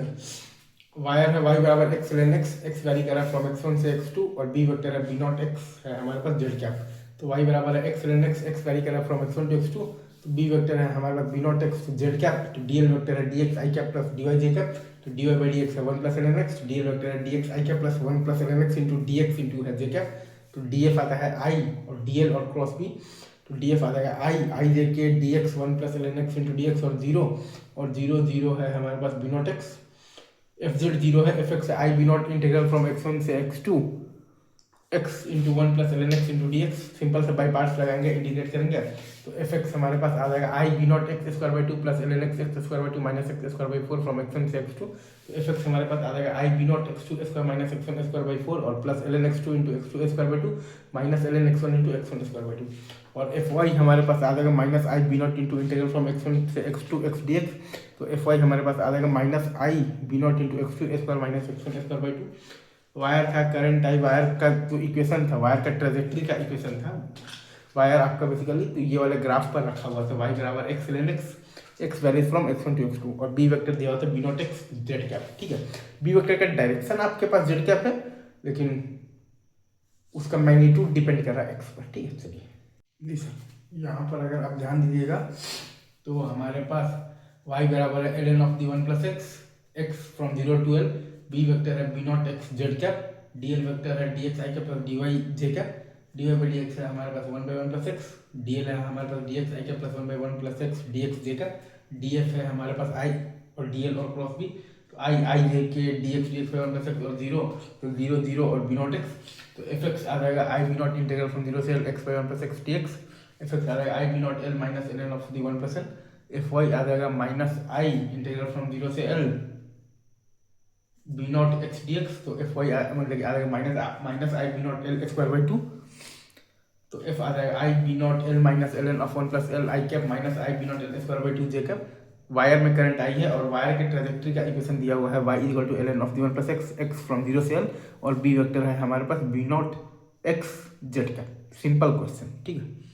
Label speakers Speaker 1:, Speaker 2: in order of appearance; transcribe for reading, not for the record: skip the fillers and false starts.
Speaker 1: है। वायर है y बराबर x ln x, x vary कर रहा है फ्रॉम x1 से x2 और b वेक्टर है b नॉट x है हमारे पास z कैप। तो y बराबर है x ln x, x vary कर रहा है फ्रॉम x1 टू x2, तो b वेक्टर है हमारे पास b not x z cap, तो dl वेक्टर है dx i cap plus dy j cap, तो dy बाई dx है 1 प्लस ln x, तो dl वेक्टर है dx i cap plus 1 plus ln x into dx into है j cap, तो df आता है i और dl और क्रॉस b, तो df आ जाएगा i j के dx 1 plus ln x into dx और 0 0 है हमारे पास b not x, F Z zero है, F X I B naught integral from x1 से x2 x into 1 plus ln x into D X, simple से by parts लगाएंगे, integrate करेंगे, तो एफ एक्स हमारे पास आ जाएगा I B not X square by 2 plus ln x X square by 2 minus X square by 4 from x1 से x2, तो एफ एक्स हमारे पास आ जाएगा I B naught x2 square minus x1 square by 4 और plus ln x2 into x2 square by 2 minus ln x1 into x1 square by 2, और F Y हमारे पास आ जाएगा minus I B naught into integral from x1 से x2 x D X, तो F Y हमारे पास आ जाएगा minus I B naught into x2 square minus x1 square by 2। Wire था करंट आई, वायर का जो इक्वेशन था, वायर का ट्रेजेक्ट्री का इक्वेशन था, वायर आपका बेसिकली तो ये वाले ग्राफ पर रखा हुआ था, वाई बराबर x ln x, x varies from x1 to x2 और बी वेक्टर दिया हुआ था b not x Z cap. ठीक है, बी वेक्टर का डायरेक्शन आपके पास जेड कैप है, लेकिन उसका मैग्नीट्यूड डिपेंड कर रहा है एक्स पर। ठीक है, चलिए जी सर, यहाँ पर अगर आप ध्यान दीजिएगा तो हमारे पास y बराबर है ln of the 1 plus X, X from 0 to l, B vector है B not x Z cap, D L vector है D X I cap plus D Y J cap, D Y by D X है हमारे पास 1 by 1 plus X, D L है हमारे पास D X I cap plus 1 by 1 plus X D X J cap, D F है हमारे पास I और डी एल और क्रॉस बी, तो I J K D X by 1 plus X और 0, तो 0 0 और बी नॉट एक्स, तो एफ एक्स आ जाएगा I B naught integral from 0 से L X by 1 plus X D X, F X आ जाएगा I B naught L minus L N of the 1 plus L, F Y आ जाएगा minus I integral from 0 से L B not X D X, तो F Y मतलब आ जाएगा minus I B naught L square by 2, तो F आ जाएगा I B naught L minus L N of 1 plus L I cap minus I B naught L square by 2 J cap. Wire में current I है और wire के trajectory का equation दिया हुआ है y equal to L N of the 1 plus X, X from 0 से L, और बी वेक्टर है हमारे पास B not x Z cap. Simple question. ठीक है।